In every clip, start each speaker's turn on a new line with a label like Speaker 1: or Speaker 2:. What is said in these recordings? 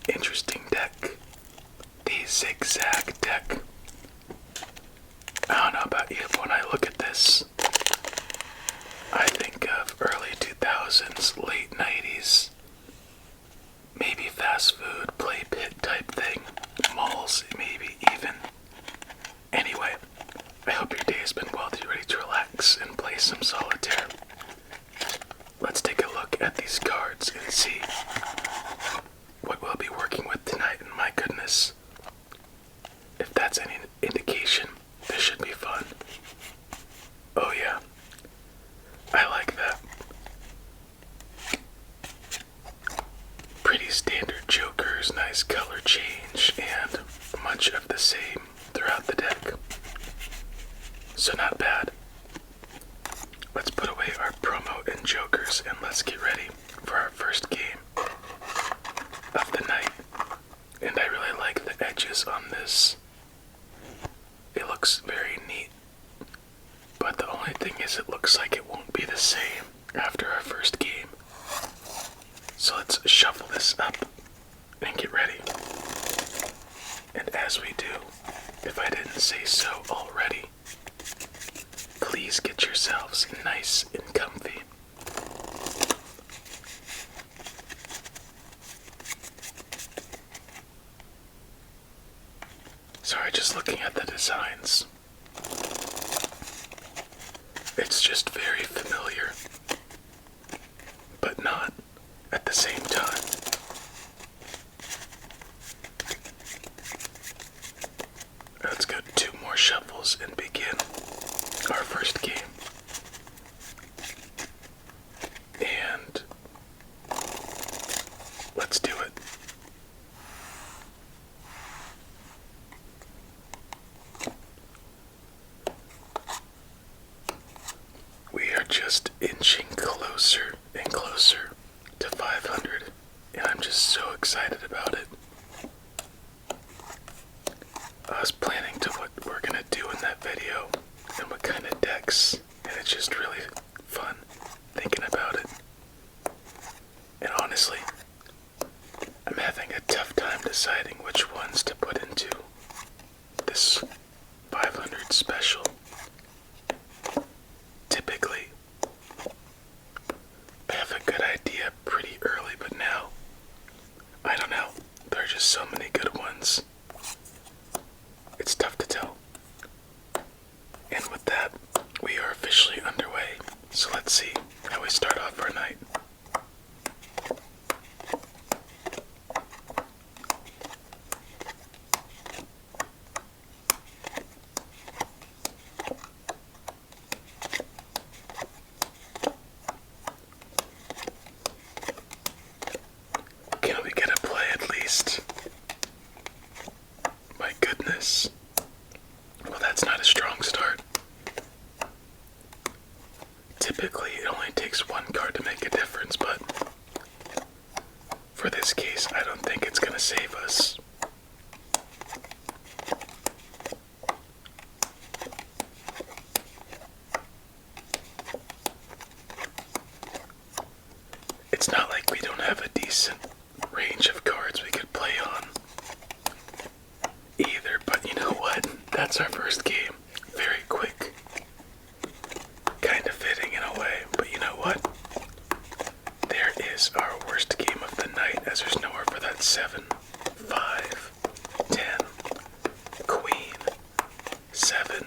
Speaker 1: interesting deck. The ZIGZAG deck. I don't know about you, but when I look at this, I think of early 2000s, late 90s, maybe fast food, play pit type thing, malls, maybe even. Anyway, I hope your day has been well, that you're ready to relax and play some solitaire. Let's take a look at these cards and see what we'll be working with tonight. And my goodness, if that's any indication, this should be fun. Oh yeah, I like that. Pretty standard jokers, nice color change, and much of the same throughout the deck. So not bad. Let's put away our promo and jokers and let's get ready for our first game of the night. And I really like the edges on this. It looks very neat. But the only thing is, it looks like it won't be the same after our first game. So let's shuffle this up and get ready. And as we do, if I didn't say so already, please get yourselves nice and comfy. Sorry, just looking at the designs. It's just very familiar, but not at the same time. Let's go 2 more shuffles and begin our first game. And let's do it. We are just inching closer and closer to 500, and I'm just so excited about it. I was planning to what we're gonna do in that video and what kind of decks, and it's just really fun thinking about it. And honestly, I'm having a tough time deciding which ones to put into this 500 special. Typically, I have a good idea pretty early, but now, I don't know, there are just so many good ones. It's tough to tell. And with that, we are officially underway. So let's see how we start off our night. Can we get a play at least? My goodness. Well, that's not a strong start. Typically, it only takes 1 card to make a difference, but for this case, I don't think it's gonna save us. It's not like we don't have a decent range of cards we could play on either, but you know what? That's our first game. Very quick. Kind of fitting in a way, but you know what? There is our worst game of the night, as there's nowhere for that 7, 5, 10, queen, 7,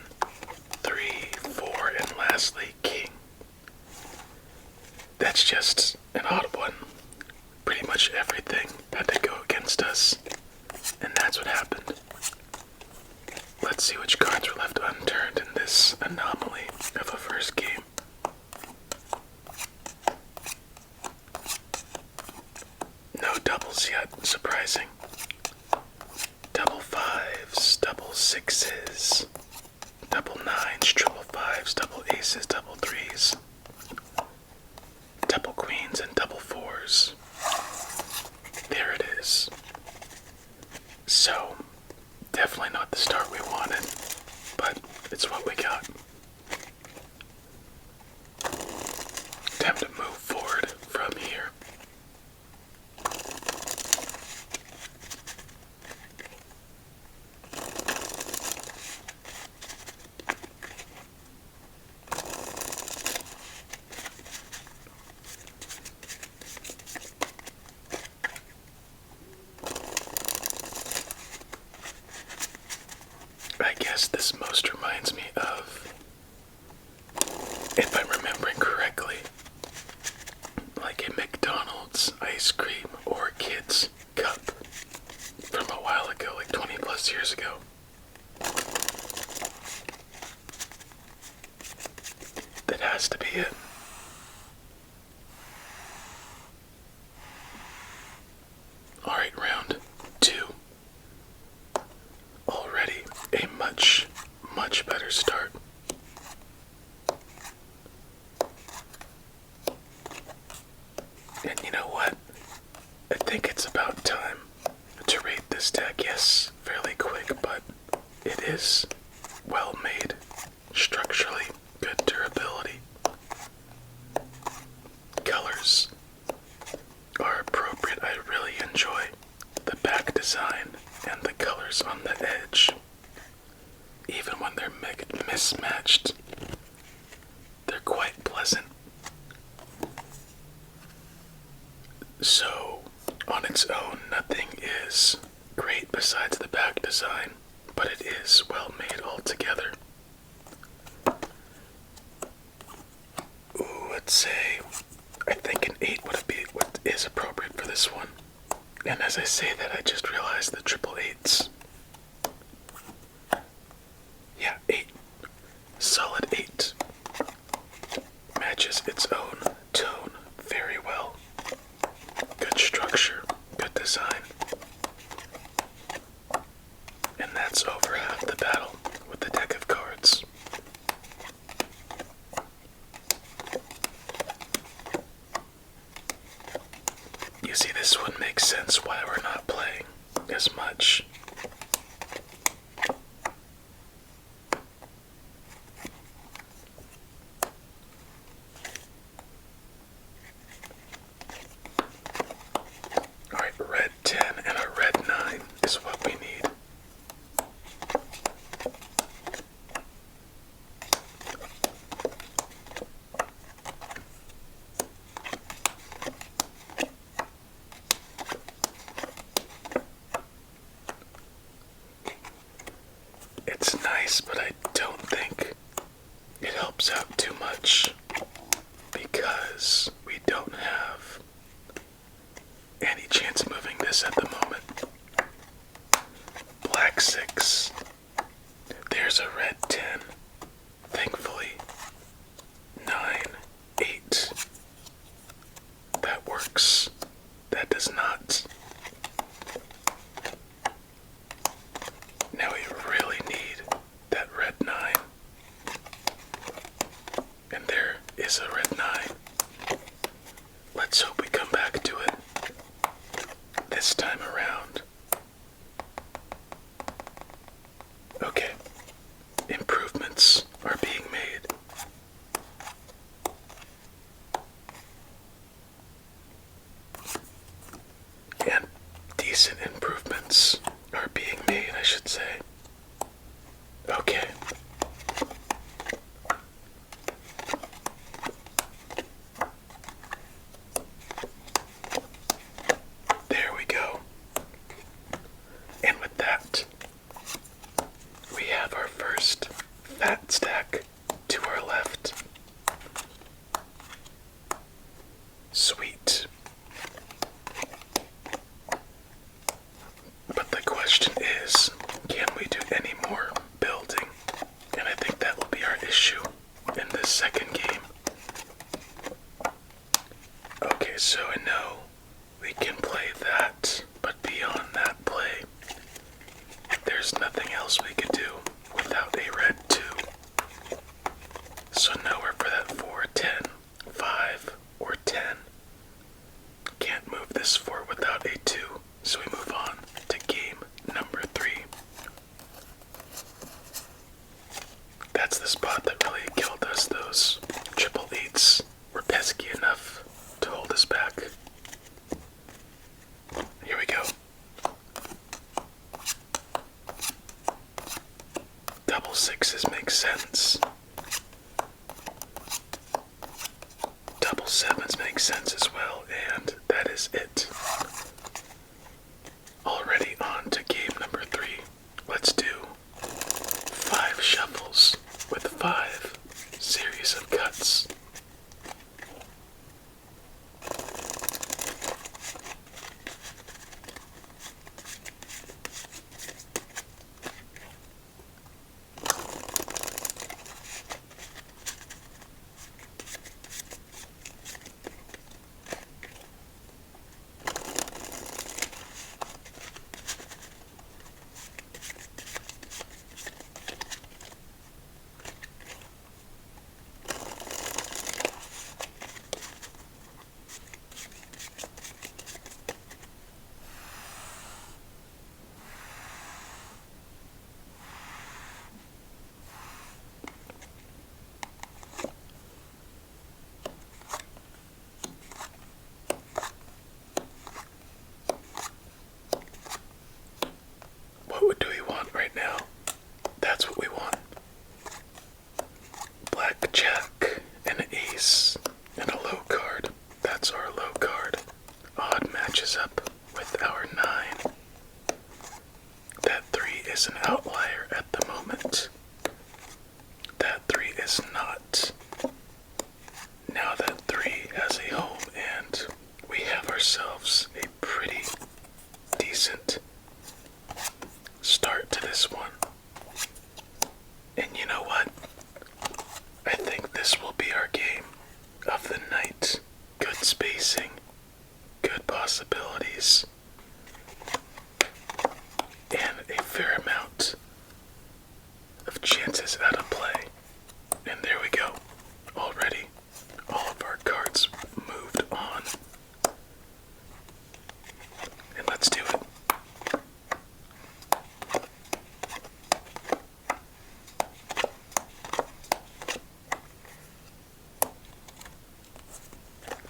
Speaker 1: 3, 4, and lastly, king. That's just an odd one. Pretty much everything had to go against us, and that's what happened. Let's see which cards were left unturned in this anomaly of a first game. No doubles yet, surprising. Double 5s, double 6s, double 9s, triple 5s, double aces, double 3s, double queens, and double 4s. There it is. So, definitely not the start we wanted, but it's what we got. Time to move forward from here. has to be it. Alright, round 2. Already a much, much better start. And you know what? I think it's about time to rate this deck. Yes, fairly quick, but it is well made, structurally, good durability. Colors are appropriate. I really enjoy the back design and the colors on the edge. Even when they're mismatched, they're quite pleasant. So, on its own, nothing is great besides the back design, but it is well made altogether. Ooh, let's say, I think an 8 would be what is appropriate for this one. And as I say that, I just realized the triple 8s. Yeah, 8. Solid 8. Matches its own tone very well. Good structure, good design. And that's over half the battle with the deck of cards. You see, this one makes sense why we're not playing as much. Alright, red 10 and a red 9 is what we need. It's nice, but I don't think it helps out too much because we don't have any chance of moving this at the moment. Black 6. There's a red 10. Thankfully. 9, 8. That works. That does not. Now we really need that red 9. And there is a red 9. Let's hope we come back to it this time around. Okay, improvements are being made. And decent improvements are being made, I should say. Okay. There we go. And with that, we have our first fat stack to our left. Sweet. But the question is, can we do any more building? And I think that will be our issue in this second game. Okay, so I know we can play that, but beyond that play, there's nothing else we could do without a red 2. So nowhere for that 4, 10, 5, or 10. Can't move this 4 without a 2, so we move on to game number 3. That's the spot that really killed us. Those triple 8s were pesky enough to hold us back. Here we go. Double 6s make sense. Double 7s make sense as well, and that is it. Already on to game number 3. Let's do 5 shuffles with 5 series of cuts. Black jack, an ace, and a low card. That's our low card. Odd matches up with our 9. That 3 is an outlier at the moment. That 3 is not. Now that 3 has a home, and we have ourselves a pretty decent start to this one. And you know what? I think this will be our game of the night. Good spacing, good possibilities, and a fair amount of chances out of play. And there we go. Already, all of our cards moved on. And let's do it.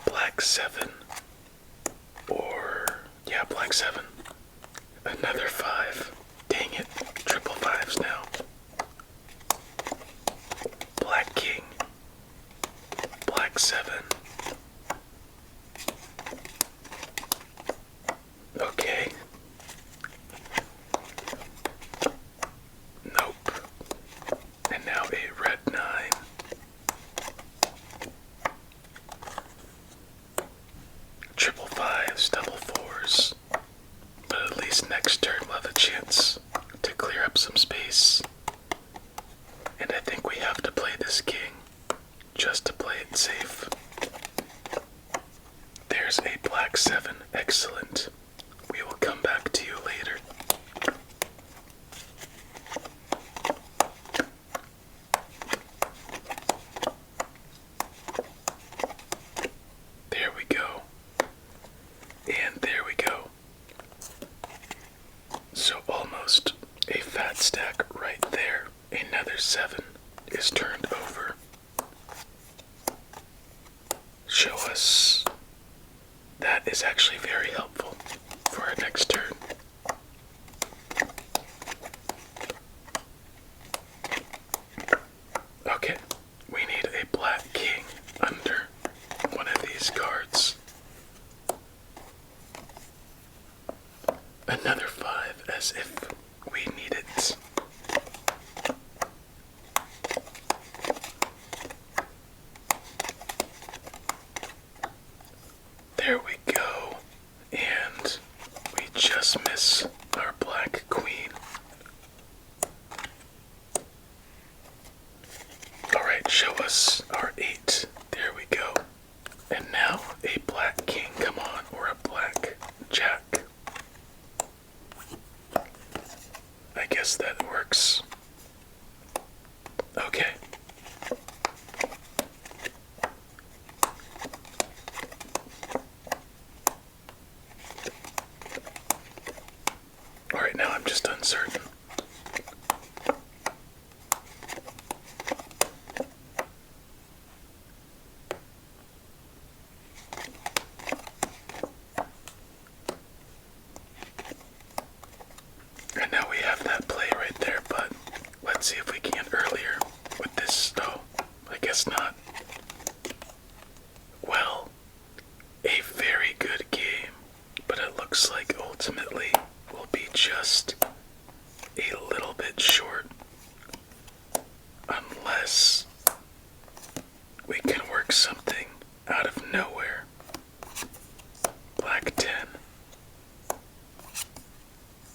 Speaker 1: Black 7. Or, yeah, black 7. Another 5. Dang it. Triple 5s now. Black king. Black 7. Okay. Nope. And now a red 9. Triple 5s, double 4s. But at least next turn we'll have a chance to clear up some space. And I think we have to play this king just to play it safe. There's a black 7. Excellent. We will come back to you later. There we go. And there we go. So almost a fat stack right there. Another 7 is turned over. Show us. That is actually very helpful for our next turn. Okay, we need a black king under one of these cards. Another 5, as if we need it. There we go. And we just miss our black queen. Alright, show us our 8. There we go. And now a black king, come on, or a black jack. I guess that works. Okay. Alright, now I'm just uncertain. And now we have that play right there, but let's see if we can earlier with this. Oh, I guess not. Well, a very good game, but it looks like ultimately we'll be just a little bit short. Unless we can work something out of nowhere. Black 10.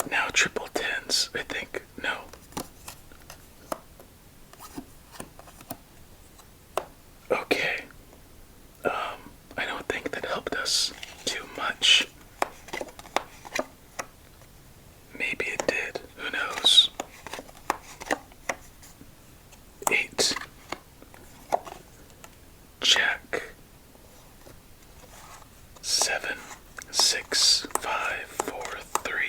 Speaker 1: Now triple 10s, I think. No. Okay. I don't think that helped us too much. Maybe it did. Who knows? 8. Jack. 7, 6, 5, 4, 3.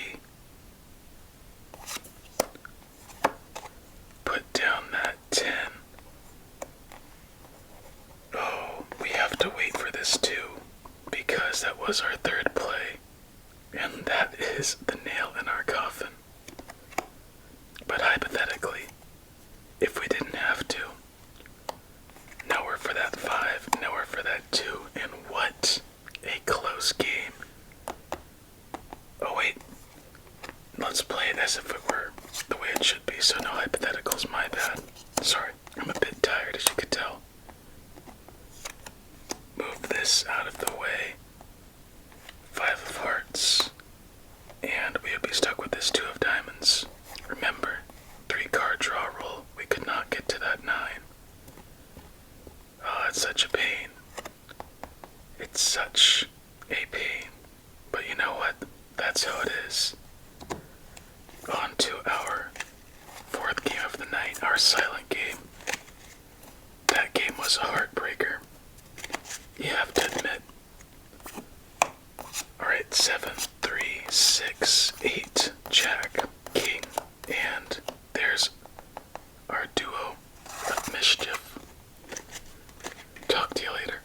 Speaker 1: Put down that 10. Oh, we have to wait for this too, because that was our third play, and that is the nail in our coffin. But hypothetically, if we didn't have to, such a pain. It's such a pain. But you know what? That's how it is. On to our fourth game of the night, our silent game. That game was a heartbreaker. You have to admit. Alright, 7, 3, 6, 8, Jack, King, and there's our duo of mischief. Talk to you later.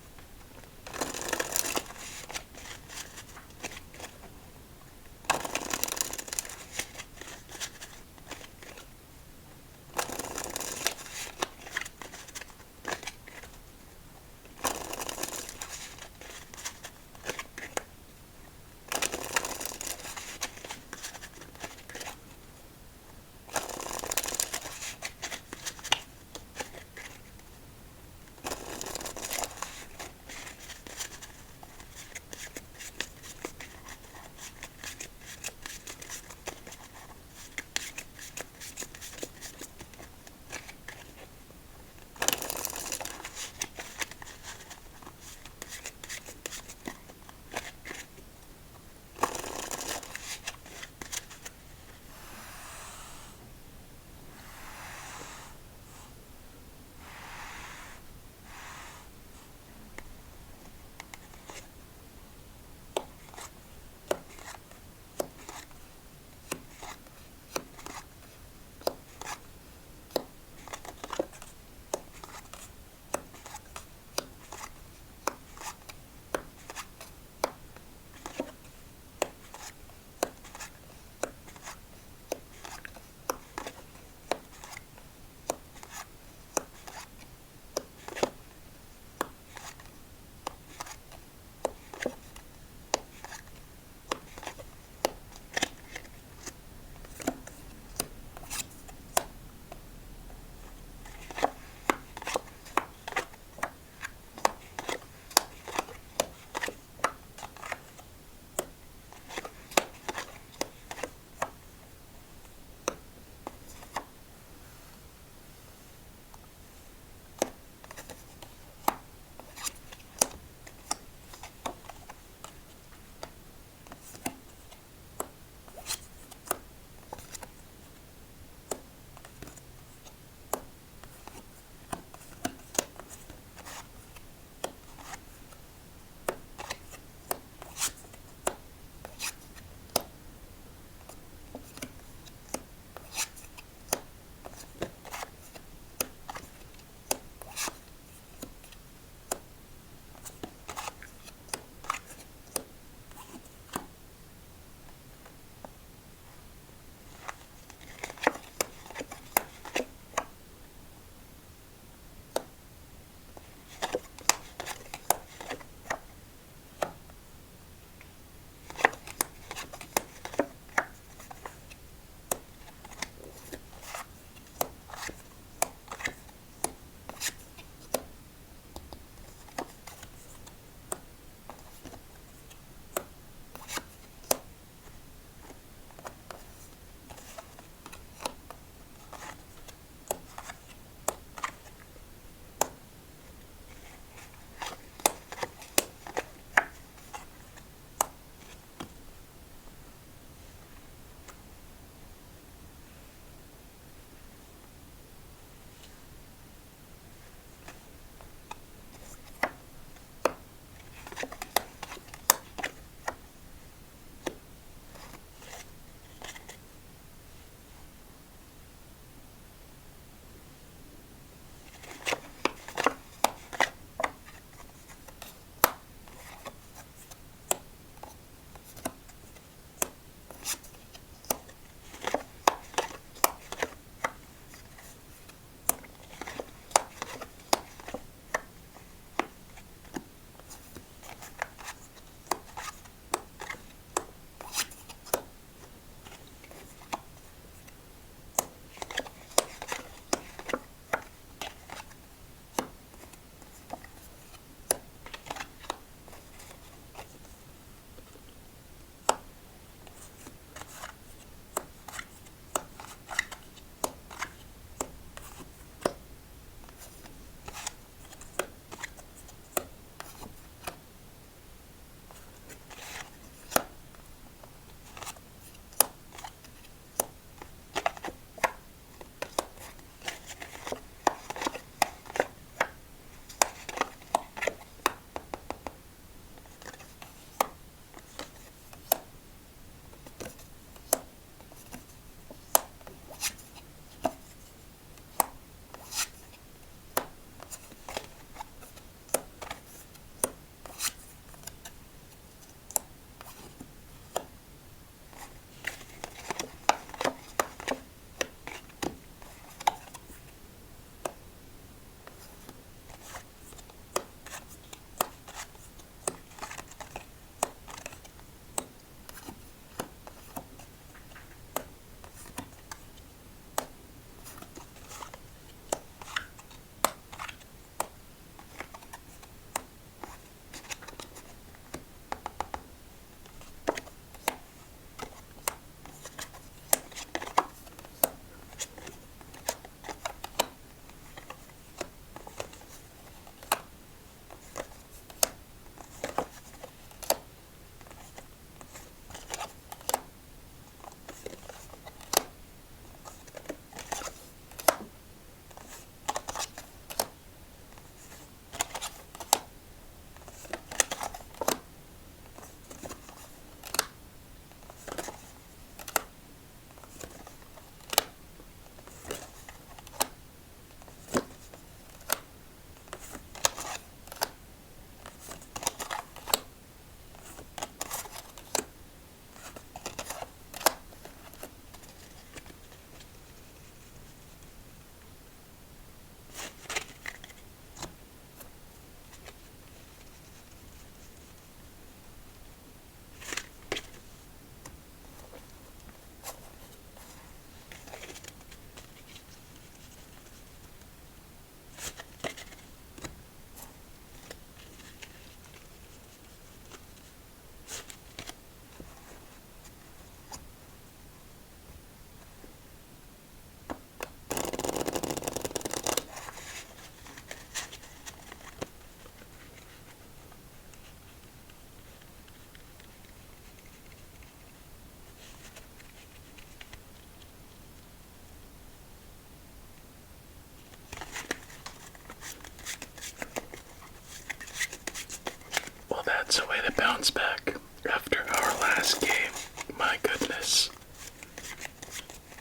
Speaker 1: bounce back after our last game. My goodness.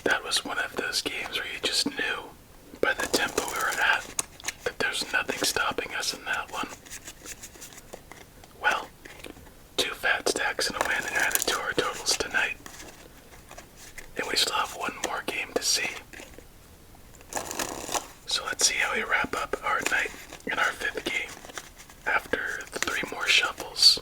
Speaker 1: That was one of those games where you just knew by the tempo we were at that there's nothing stopping us in that one. Well, 2 fat stacks and a win added to our totals tonight. And we still have one more game to see. So let's see how we wrap up our night in our 5th game after 3 more shuffles.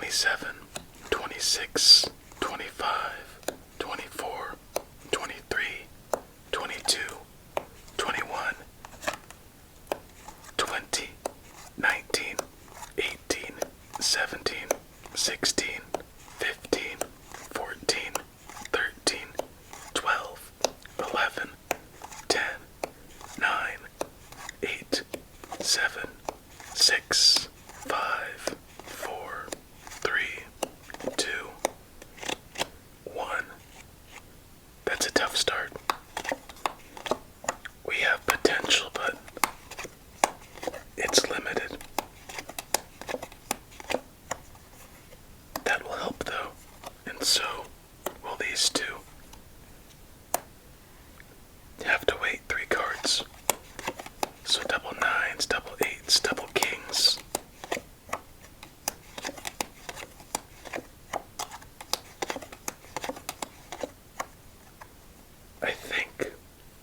Speaker 1: Seven, 26, 25, 24, 23, 22, 21, 20, 19, 18, 17, 16, 15, 14, 13, 12, 11, 10, 9, 8, 7, 6, 5, 4, 3, 2, 1. That's a tough start. We have potential, but it's limited. That will help though, and so will these 2. You have to wait 3 cards. So double 9s, double 8s, double kings. I think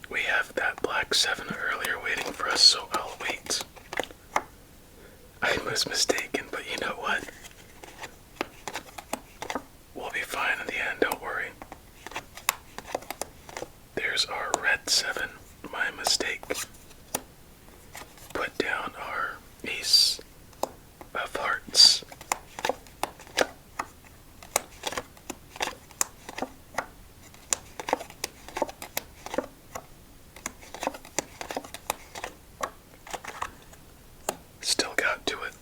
Speaker 1: we have that black 7 earlier waiting for us, so I'll wait. I was mistaken, but you know what? We'll be fine in the end, don't worry. There's our red 7, my mistake. Put down our ace of hearts. Still got to it.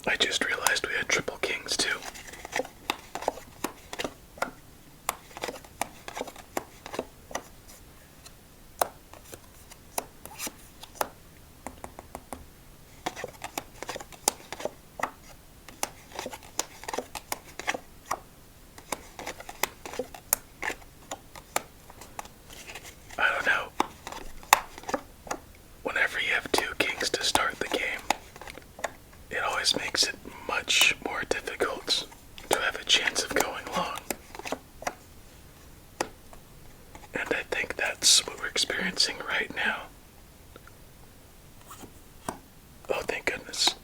Speaker 1: I just realized we had triple kings too. I don't know. Whenever you have 2 kings to start the game, it always makes it much more difficult to have a chance of going long. And I think that's what we're experiencing right now. Oh, thank goodness.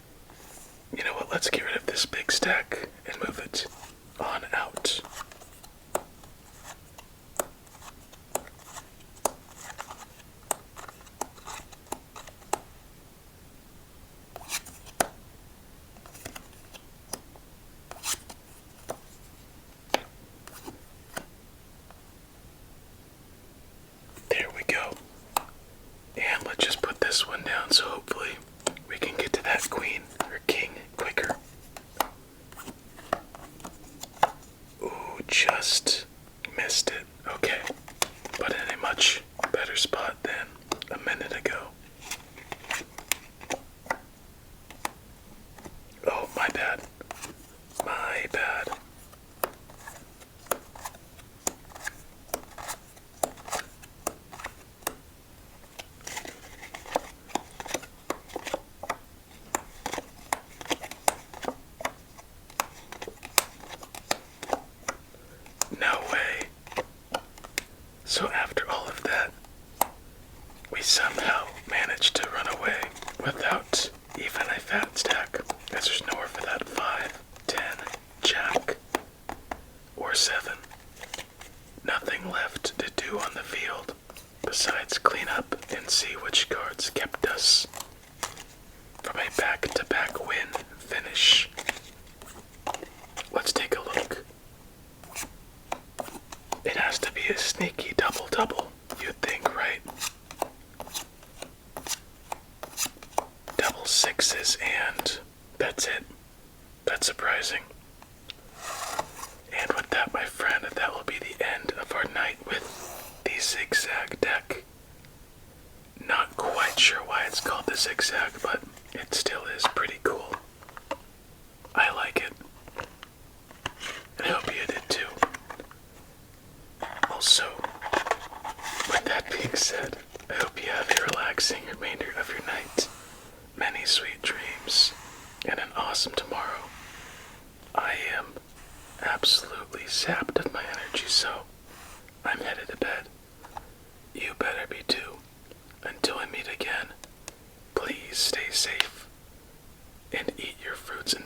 Speaker 1: You know what, let's get rid of this big stack and move it on out. There we go. And let's just put this one down so hopefully we can get to that queen or king quicker. Ooh, just missed it. Okay, but in a much better spot than a minute ago. Oh, my bad. My bad. No, that's it. That's surprising. And with that, my friend, that will be the end of our night with the ZIGZAG deck. Not quite sure why it's called the ZIGZAG, but it still is pretty cool. I like it. And I hope you did too. Also, with that being said, I hope you have a relaxing remainder of your night, many sweet dreams, and an awesome tomorrow. I am absolutely sapped of my energy, so I'm headed to bed. You better be too. Until we meet again, please stay safe and eat your fruits and